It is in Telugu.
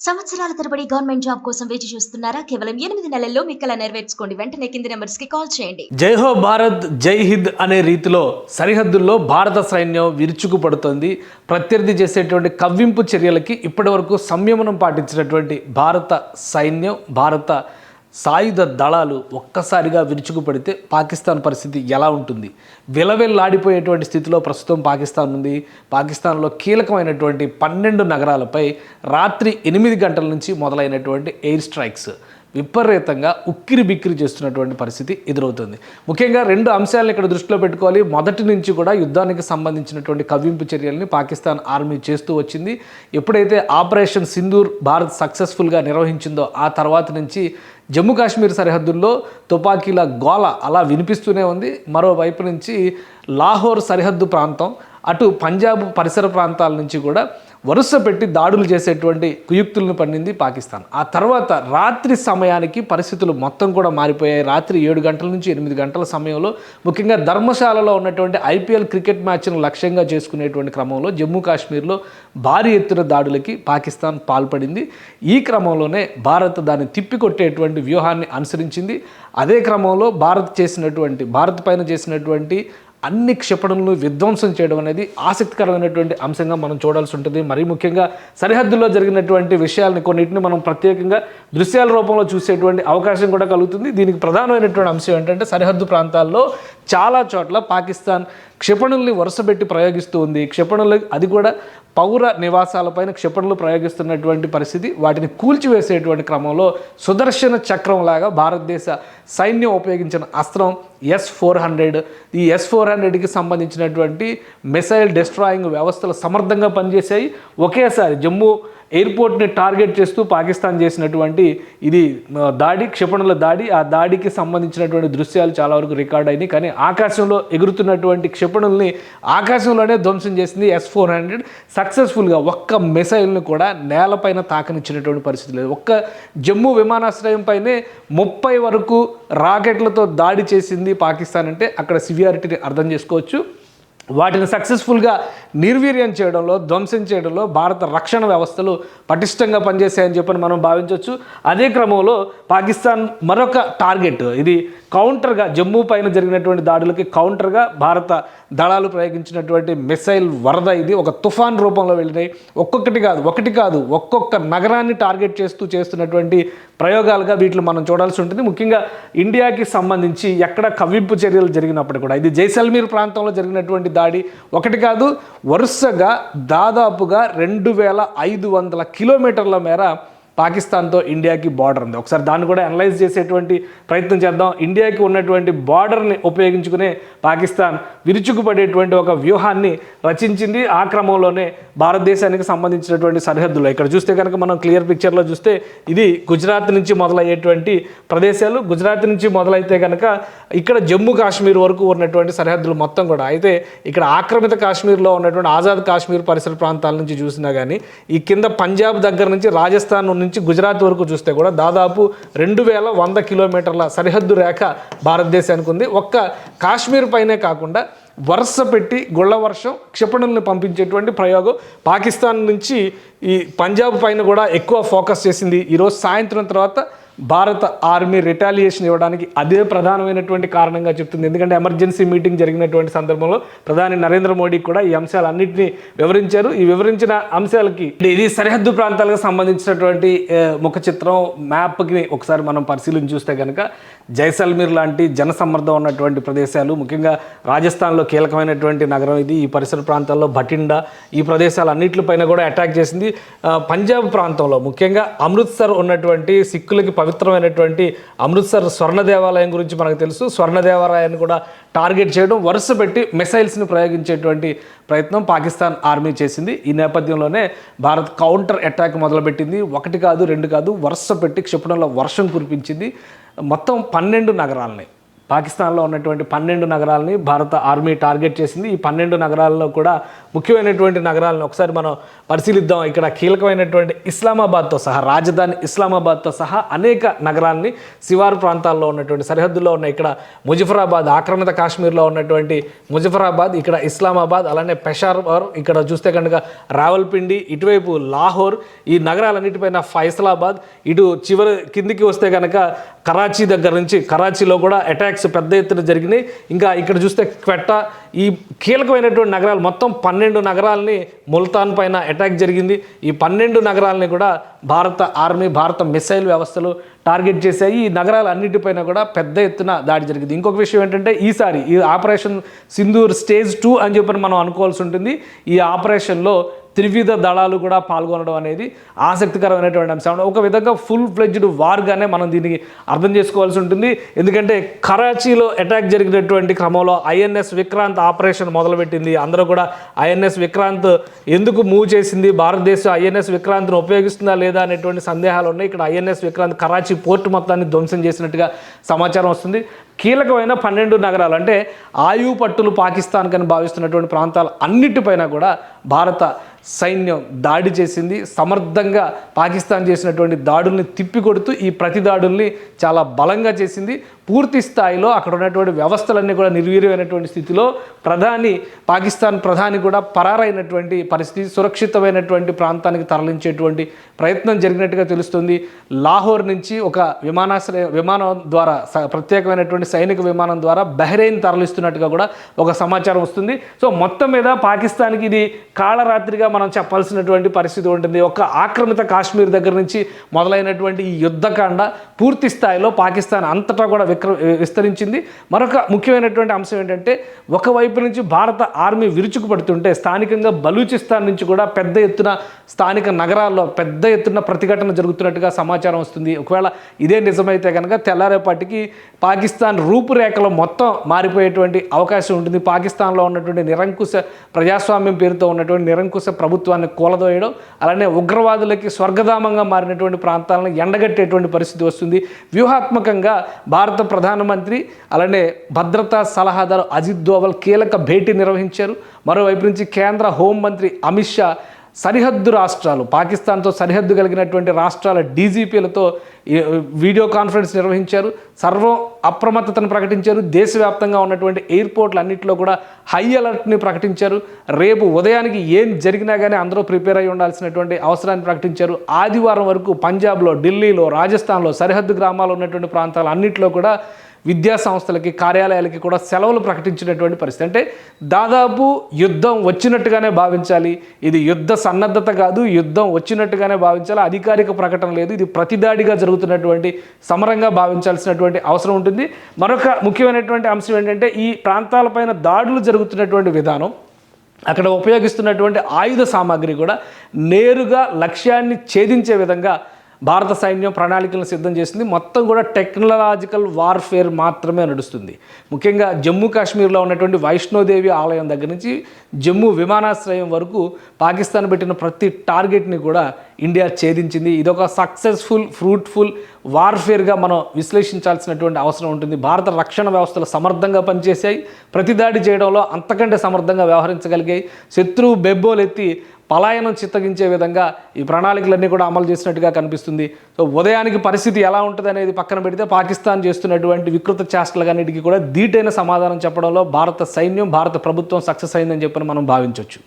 సంవత్సరాల తరబడి గవర్నమెంట్ జాబ్ కోసం వేచి చూస్తున్నారా? కేవలం 8 నెలల్లో మీ కల నెరవేర్చుకోండి. వెంటనే కింది నెంబర్స్‌కి కాల్ చేయండి. జై హో భారత్ జై హింద్ అనే రీతిలో సరిహద్దుల్లో భారత సైన్యం విరుచుకుపడుతోంది. ప్రత్యర్థి చేసేటువంటి కవ్వింపు చర్యలకి ఇప్పటివరకు సంయమనం పాటించినటువంటి భారత సైన్యం, భారత సాయుధ దళాలు ఒక్కసారిగా విరుచుకుపడితే పాకిస్తాన్ పరిస్థితి ఎలా ఉంటుంది? విలవెల్లాడిపోయేటువంటి స్థితిలో ప్రస్తుతం పాకిస్తాన్ ఉంది. పాకిస్తాన్లో కీలకమైనటువంటి 12 నగరాలపై రాత్రి 8 గంటల నుంచి మొదలైనటువంటి ఎయిర్ స్ట్రైక్స్ విపరీతంగా ఉక్కిరి బిక్కిరి చేస్తున్నటువంటి పరిస్థితి ఎదురవుతుంది. ముఖ్యంగా 2 అంశాలను ఇక్కడ దృష్టిలో పెట్టుకోవాలి. మొదటి నుంచి కూడా యుద్ధానికి సంబంధించినటువంటి కవ్వింపు చర్యల్ని పాకిస్తాన్ ఆర్మీ చేస్తూ వచ్చింది. ఎప్పుడైతే ఆపరేషన్ సింధూర్ భారత్ సక్సెస్ఫుల్గా నిర్వహించిందో ఆ తర్వాత నుంచి జమ్మూ కాశ్మీర్ సరిహద్దుల్లో తుపాకీల గోల అలా వినిపిస్తూనే ఉంది. మరోవైపు నుంచి లాహోర్ సరిహద్దు ప్రాంతం, అటు పంజాబ్ పరిసర ప్రాంతాల నుంచి కూడా వరుస పెట్టి దాడులు చేసేటువంటి కుయుక్తులను పన్నింది పాకిస్తాన్. ఆ తర్వాత రాత్రి సమయానికి పరిస్థితులు మొత్తం కూడా మారిపోయాయి. రాత్రి 7 గంటల నుంచి 8 గంటల సమయంలో ముఖ్యంగా ధర్మశాలలో ఉన్నటువంటి ఐపీఎల్ క్రికెట్ మ్యాచ్ను లక్ష్యంగా చేసుకునేటువంటి క్రమంలో జమ్మూ కాశ్మీర్లో భారీ ఎత్తున దాడులకి పాకిస్తాన్ పాల్పడింది. ఈ క్రమంలోనే భారత్ దాన్ని తిప్పికొట్టేటువంటి వ్యూహాన్ని అనుసరించింది. అదే క్రమంలో భారత్ పైన చేసినటువంటి అన్ని క్షిపణులను విధ్వంసం చేయడం అనేది ఆసక్తికరమైనటువంటి అంశంగా మనం చూడాల్సి ఉంటుంది. మరీ ముఖ్యంగా సరిహద్దుల్లో జరిగినటువంటి విషయాలని కొన్నిటిని మనం ప్రత్యేకంగా దృశ్యాల రూపంలో చూసేటువంటి అవకాశం కూడా కలుగుతుంది. దీనికి ప్రధానమైనటువంటి అంశం ఏంటంటే సరిహద్దు ప్రాంతాల్లో చాలా చోట్ల పాకిస్తాన్ క్షిపణుల్ని వరుసపెట్టి ప్రయోగిస్తూ ఉంది. క్షిపణులు అది కూడా పౌర నివాసాలపైన క్షిపణులు ప్రయోగిస్తున్నటువంటి పరిస్థితి. వాటిని కూల్చివేసేటువంటి క్రమంలో సుదర్శన చక్రంలాగా భారతదేశ సైన్యం ఉపయోగించిన అస్త్రం S-400. ఈ S-400కి సంబంధించినటువంటి మిసైల్ డిస్ట్రాయింగ్ వ్యవస్థలు సమర్థంగా పనిచేశాయి. ఒకేసారి జమ్మూ ఎయిర్పోర్ట్ని టార్గెట్ చేస్తూ పాకిస్తాన్ చేసినటువంటి ఇది దాడి, క్షిపణుల దాడి, ఆ దాడికి సంబంధించినటువంటి దృశ్యాలు చాలా వరకు రికార్డ్ అయినాయి. కానీ ఆకాశంలో ఎగురుతున్నటువంటి క్షిపణుల్ని ఆకాశంలోనే ధ్వంసం చేసింది S-400 సక్సెస్ఫుల్గా. ఒక్క మిసైల్ని కూడా నేలపైన తాకనిచ్చినటువంటి పరిస్థితి లేదు. ఒక్క జమ్మూ విమానాశ్రయం పైనే 30 వరకు రాకెట్లతో దాడి చేసింది పాకిస్తాన్ అంటే అక్కడ సివియారిటీని అర్థం చేసుకోవచ్చు. వాటిని సక్సెస్ఫుల్గా నిర్వీర్యం చేయడంలో, ధ్వంసం చేయడంలో భారత రక్షణ వ్యవస్థలు పటిష్టంగా పనిచేశాయని చెప్పని మనం భావించవచ్చు. అదే క్రమంలో పాకిస్తాన్ మరొక టార్గెట్, ఇది కౌంటర్గా జమ్మూ పైన జరిగినటువంటి దాడులకి కౌంటర్గా భారత దళాలు ప్రయోగించినటువంటి మిసైల్ వరద. ఇది ఒక తుఫాన్ రూపంలో వెళ్ళినాయి. ఒకటి కాదు ఒక్కొక్క నగరాన్ని టార్గెట్ చేస్తున్నటువంటి ప్రయోగాలుగా వీటిని మనం చూడాల్సి ఉంటుంది. ముఖ్యంగా ఇండియాకి సంబంధించి ఎక్కడ కవ్వింపు చర్యలు జరిగినప్పుడు కూడా ఇది జైసల్మీర్ ప్రాంతంలో జరిగినటువంటి దాడి ఒకటి కాదు, వరుసగా దాదాపుగా 2500 కిలోమీటర్ల మేర పాకిస్తాన్తో ఇండియాకి బార్డర్ ఉంది. ఒకసారి దాన్ని కూడా అనలైజ్ చేసేటువంటి ప్రయత్నం చేద్దాం. ఇండియాకి ఉన్నటువంటి బార్డర్ని ఉపయోగించుకునే పాకిస్తాన్ విరుచుకుపడేటువంటి ఒక వ్యూహాన్ని రచించింది. ఆ క్రమంలోనే భారతదేశానికి సంబంధించినటువంటి సరిహద్దులో ఇక్కడ చూస్తే కనుక మనం క్లియర్ పిక్చర్లో చూస్తే ఇది గుజరాత్ నుంచి మొదలయ్యేటువంటి ప్రదేశాలు. గుజరాత్ నుంచి మొదలైతే కనుక ఇక్కడ జమ్మూ కాశ్మీర్ వరకు ఉన్నటువంటి సరిహద్దులు మొత్తం కూడా. అయితే ఇక్కడ ఆక్రమిత కాశ్మీర్లో ఉన్నటువంటి ఆజాద్ కాశ్మీర్ పరిసర ప్రాంతాల నుంచి చూసినా కానీ ఈ కింద పంజాబ్ దగ్గర నుంచి రాజస్థాన్ నుంచి గుజరాత్ వరకు చూస్తే కూడా దాదాపు 2100 కిలోమీటర్ల సరిహద్దు రేఖ భారతదేశానికి ఉంది. ఒక్క కాశ్మీర్ పైనే కాకుండా వరుస పెట్టి గుళ్ళ వర్షం క్షిపణుల్ని పంపించేటువంటి ప్రయోగం పాకిస్తాన్ నుంచి ఈ పంజాబ్ పైన కూడా ఎక్కువ ఫోకస్ చేసింది. ఈరోజు సాయంత్రం తర్వాత భారత ఆర్మీ రిటాలియేషన్ ఇవ్వడానికి అదే ప్రధానమైనటువంటి కారణంగా చెప్తుంది. ఎందుకంటే ఎమర్జెన్సీ మీటింగ్ జరిగినటువంటి సందర్భంలో ప్రధాని నరేంద్ర మోడీ కూడా ఈ అంశాలన్నింటినీ వివరించారు. ఈ వివరించిన అంశాలకి ఇది సరిహద్దు ప్రాంతాలకు సంబంధించినటువంటి ముఖ చిత్రం మ్యాప్కి ఒకసారి మనం పరిశీలించి చూస్తే కనుక జైసల్మీర్ లాంటి జనసమ్మర్దం ఉన్నటువంటి ప్రదేశాలు, ముఖ్యంగా రాజస్థాన్లో కీలకమైనటువంటి నగరం ఇది. ఈ పరిసర ప్రాంతాల్లో భటిండా, ఈ ప్రదేశాలన్నింటిపైన కూడా అటాక్ చేసింది. పంజాబ్ ప్రాంతంలో ముఖ్యంగా అమృత్సర్ ఉన్నటువంటి సిక్కులకి పవిత్రమైనటువంటి అమృత్సర్ స్వర్ణ దేవాలయం గురించి మనకు తెలుసు. స్వర్ణ దేవాలయాన్ని కూడా టార్గెట్ చేయడం, వరుస పెట్టి మిసైల్స్ని ప్రయోగించేటువంటి ప్రయత్నం పాకిస్తాన్ ఆర్మీ చేసింది. ఈ నేపథ్యంలోనే భారత్ కౌంటర్ అటాక్ మొదలుపెట్టింది. 1 కాదు 2 కాదు వరుస పెట్టి క్షిపణుల వర్షం కురిపించింది. మొత్తం 12 నగరాలని పాకిస్తాన్లో ఉన్నటువంటి 12 నగరాలని భారత ఆర్మీ టార్గెట్ చేసింది. ఈ 12 నగరాల్లో కూడా ముఖ్యమైనటువంటి నగరాలను ఒకసారి మనం పరిశీలిద్దాం. ఇక్కడ కీలకమైనటువంటి ఇస్లామాబాద్తో సహా, రాజధాని ఇస్లామాబాద్తో సహా అనేక నగరాలని శివారు ప్రాంతాల్లో ఉన్నటువంటి సరిహద్దుల్లో ఉన్న ఇక్కడ ముజఫరాబాద్, ఆక్రమిత కాశ్మీర్లో ఉన్నటువంటి ముజఫరాబాద్, ఇక్కడ ఇస్లామాబాద్, అలానే పెషావర్, ఇక్కడ చూస్తే కనుక రావల్పిండి, ఇటువైపు లాహోర్, ఈ నగరాలన్నిటిపైన ఫైసలాబాద్, ఇటు చివరి కిందికి వస్తే కనుక కరాచీ దగ్గర నుంచి, కరాచీలో కూడా అటాక్స్ పెద్ద ఎత్తున జరిగినాయి. ఇంకా ఇక్కడ చూస్తే క్వెట్టా, ఈ కీలకమైనటువంటి నగరాలు మొత్తం 12 నగరాలని ముల్తాన్ పైన అటాక్ జరిగింది. ఈ 12 నగరాలని కూడా భారత ఆర్మీ, భారత మిసైల్ వ్యవస్థలు టార్గెట్ చేశాయి. ఈ నగరాలన్నిటిపైన కూడా పెద్ద ఎత్తున దాడి జరిగింది. ఇంకొక విషయం ఏంటంటే ఈసారి ఈ ఆపరేషన్ సింధూర్ స్టేజ్ 2 అని చెప్పి మనం అనుకోవాల్సి ఉంటుంది. ఈ ఆపరేషన్లో త్రివిధ దళాలు కూడా పాల్గొనడం అనేది ఆసక్తికరమైనటువంటి అంశం. ఒక విధంగా ఫుల్ ఫ్లెడ్జ్డ్ వార్గానే మనం దీనికి అర్థం చేసుకోవాల్సి ఉంటుంది. ఎందుకంటే కరాచీలో అటాక్ జరిగినటువంటి క్రమంలో ఐఎన్ఎస్ విక్రాంత్ ఆపరేషన్ మొదలుపెట్టింది. అందరూ కూడా ఐఎన్ఎస్ విక్రాంత్ ఎందుకు మూవ్ చేసింది, భారతదేశం ఐఎన్ఎస్ విక్రాంత్ను ఉపయోగిస్తుందా లేదా అనేటువంటి సందేహాలు ఉన్నాయి. ఇక్కడ ఐఎన్ఎస్ విక్రాంత్ కరాచీ పోర్టు మొత్తాన్ని ధ్వంసం చేసినట్టుగా సమాచారం వస్తుంది. కీలకమైన 12 నగరాలు అంటే ఆయువు పట్టులు పాకిస్తాన్ కని భావిస్తున్నటువంటి ప్రాంతాలు అన్నిటిపైన కూడా భారత సైన్యం దాడి చేసింది. సమర్థంగా పాకిస్తాన్ చేసినటువంటి దాడుల్ని తిప్పికొడుతూ ఈ ప్రతి దాడుల్ని చాలా బలంగా చేసింది. పూర్తి స్థాయిలో అక్కడ ఉన్నటువంటి వ్యవస్థలన్నీ కూడా నిర్వీర్యమైనటువంటి స్థితిలో పాకిస్తాన్ ప్రధాని కూడా పరారైనటువంటి పరిస్థితి, సురక్షితమైనటువంటి ప్రాంతానికి తరలించేటువంటి ప్రయత్నం జరిగినట్టుగా తెలుస్తుంది. లాహోర్ నుంచి ఒక విమానం ద్వారా, ప్రత్యేకమైనటువంటి సైనిక విమానం ద్వారా బహ్రెయిన్ తరలిస్తున్నట్టుగా కూడా ఒక సమాచారం వస్తుంది. సో మొత్తం మీద పాకిస్తాన్కి ఇది కాళరాత్రిగా మనం చెప్పాల్సినటువంటి పరిస్థితి ఉంటుంది. ఒక ఆక్రమిత కాశ్మీర్ దగ్గర నుంచి మొదలైనటువంటి ఈ యుద్ధకాండ పూర్తి స్థాయిలో పాకిస్తాన్ అంతటా కూడా విస్తరించింది. మరొక ముఖ్యమైనటువంటి అంశం ఏంటంటే ఒకవైపు నుంచి భారత ఆర్మీ విరుచుకుపడుతుంటే స్థానికంగా బలూచిస్తాన్ నుంచి కూడా పెద్ద ఎత్తున స్థానిక నగరాల్లో పెద్ద ఎత్తున ప్రతిఘటన జరుగుతున్నట్టుగా సమాచారం వస్తుంది. ఒకవేళ ఇదే నిజమైతే కనుక తెల్లారేపాటికి పాకిస్తాన్ రూపురేఖలు మొత్తం మారిపోయేటువంటి అవకాశం ఉంటుంది. పాకిస్తాన్లో ఉన్నటువంటి నిరంకుశ ప్రజాస్వామ్యం పేరుతో ఉన్నటువంటి నిరంకుశ ప్రభుత్వాన్ని కూలదోయడం, అలానే ఉగ్రవాదులకి స్వర్గధామంగా మారినటువంటి ప్రాంతాలను ఎండగట్టేటువంటి పరిస్థితి వస్తుంది. వ్యూహాత్మకంగా భారత ప్రధానమంత్రి అలానే భద్రతా సలహాదారు అజిత్ దోవల్ కీలక భేటీ నిర్వహించారు. మరోవైపు నుంచి కేంద్ర హోంమంత్రి అమిత్ షా సరిహద్దు రాష్ట్రాలు, పాకిస్తాన్తో సరిహద్దు కలిగినటువంటి రాష్ట్రాల డీజీపీలతో వీడియో కాన్ఫరెన్స్ నిర్వహించారు. సర్వం అప్రమత్తతను ప్రకటించారు. దేశవ్యాప్తంగా ఉన్నటువంటి ఎయిర్పోర్ట్లు అన్నింటిలో కూడా హై అలర్ట్ని ప్రకటించారు. రేపు ఉదయానికి ఏం జరిగినా కానీ అందరూ ప్రిపేర్ అయి ఉండాల్సినటువంటి అవసరాన్ని ప్రకటించారు. ఆదివారం వరకు పంజాబ్లో, ఢిల్లీలో, రాజస్థాన్లో, సరిహద్దు గ్రామాలు ఉన్నటువంటి ప్రాంతాలు అన్నింటిలో కూడా విద్యా సంస్థలకి, కార్యాలయాలకి కూడా సెలవులు ప్రకటించినటువంటి పరిస్థితి. అంటే దాదాపు యుద్ధం వచ్చినట్టుగానే భావించాలి. ఇది యుద్ధ సన్నద్ధత కాదు, యుద్ధం వచ్చినట్టుగానే భావించాలి. అధికారిక ప్రకటన లేదు. ఇది ప్రతిదాడిగా జరుగుతున్నటువంటి సమరంగా భావించాల్సినటువంటి అవసరం ఉంటుంది. మరొక ముఖ్యమైనటువంటి అంశం ఏంటంటే ఈ ప్రాంతాలపైన దాడులు జరుగుతున్నటువంటి విధానం, అక్కడ ఉపయోగిస్తున్నటువంటి ఆయుధ సామాగ్రి కూడా నేరుగా లక్ష్యాన్ని ఛేదించే విధంగా భారత సైన్యం ప్రణాళికలను సిద్ధం చేసింది. మొత్తం కూడా టెక్నాలజికల్ వార్ఫేర్ మాత్రమే నడుస్తుంది. ముఖ్యంగా జమ్మూ కాశ్మీర్లో ఉన్నటువంటి వైష్ణోదేవి ఆలయం దగ్గర నుంచి జమ్మూ విమానాశ్రయం వరకు పాకిస్తాన్ పెట్టిన ప్రతి టార్గెట్ని కూడా ఇండియా ఛేదించింది. ఇదొక సక్సెస్ఫుల్, ఫ్రూట్ఫుల్ వార్ఫేర్గా మనం విశ్లేషించాల్సినటువంటి అవసరం ఉంటుంది. భారత రక్షణ వ్యవస్థలు సమర్థంగా పనిచేశాయి. ప్రతిదాడి చేయడంలో అంతకంటే సమర్థంగా వ్యవహరించగలిగాయి. శత్రువు బెబ్బోలెత్తి పలాయనం చిత్తగించే విధంగా ఈ ప్రణాళికలన్నీ కూడా అమలు చేసినట్టుగా కనిపిస్తుంది. సో ఉదయానికి పరిస్థితి ఎలా ఉంటుంది అనేది పక్కన పెడితే పాకిస్తాన్ చేస్తున్నటువంటి వికృత చేష్టలన్నిటికీ కూడా ధీటైన సమాధానం చెప్పడంలో భారత సైన్యం, భారత ప్రభుత్వం సక్సెస్ అయిందని చెప్పని మనం భావించవచ్చు.